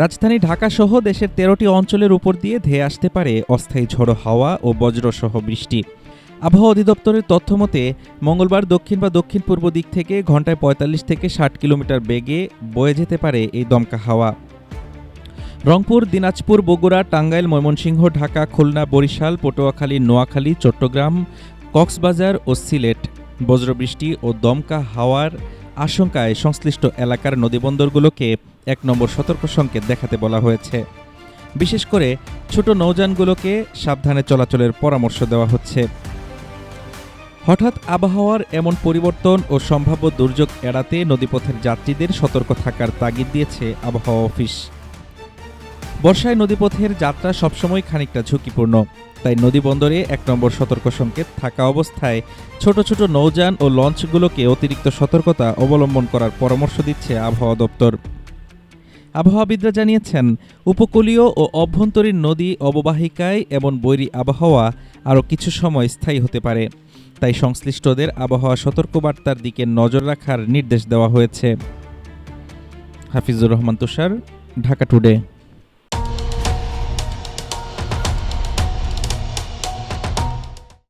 রাজধানী ঢাকাসহ দেশের ১৩টি অঞ্চলের উপর দিয়ে ধেয়ে আসতে পারে অস্থায়ী ঝোড়ো হাওয়া ও বজ্রসহ বৃষ্টি। আবহাওয়া অধিদপ্তরের তথ্যমতে মঙ্গলবার দক্ষিণ বা দক্ষিণ পূর্ব দিক থেকে ঘন্টায় ৪৫ থেকে ৬০ কিলোমিটার বেগে বয়ে যেতে পারে এই দমকা হাওয়া। রংপুর, দিনাজপুর, বগুড়া, টাঙ্গাইল, ময়মনসিংহ, ঢাকা, খুলনা, বরিশাল, পটুয়াখালী, নোয়াখালী, চট্টগ্রাম, কক্সবাজার ও সিলেট বজ্রবৃষ্টি ও দমকা হাওয়ার আশঙ্কায় সংশ্লিষ্ট এলাকার নদীবন্দরগুলোকে ১ নম্বর সতর্ক সংকেত দেখাতে বলা হয়েছে। বিশেষ করে ছোট নৌযানগুলোকে সাবধানে চলাচলের পরামর্শ দেওয়া হচ্ছে। হঠাৎ আবহাওয়ার এমন পরিবর্তন ও সম্ভাব্য দুর্যোগ এড়াতে নদীপথের যাত্রীদের সতর্ক থাকার তাগিদ দিয়েছে আবহাওয়া অফিস। বর্ষায় নদীপথের যাত্রা সবসময় খানিকটা ঝুঁকিপূর্ণ, তাই নদীবন্দরে ১ নম্বর সতর্ক সংকেত থাকা অবস্থায় ছোট ছোট নৌযান ও লঞ্চগুলোকে অতিরিক্ত সতর্কতা অবলম্বন করার পরামর্শ দিচ্ছে আবহাওয়া দপ্তর। আবহাওয়াবিদরা জানিয়েছেন, উপকূলীয় ও অভ্যন্তরীণ নদী অববাহিকায় এমন বৈরী আবহাওয়া আরও কিছু সময় স্থায়ী হতে পারে, তাই সংশ্লিষ্টদের আবহাওয়া সতর্কবার্তার দিকে নজর রাখার নির্দেশ দেওয়া হয়েছে। হাফিজুর রহমান তুষার, ঢাকা টুডে।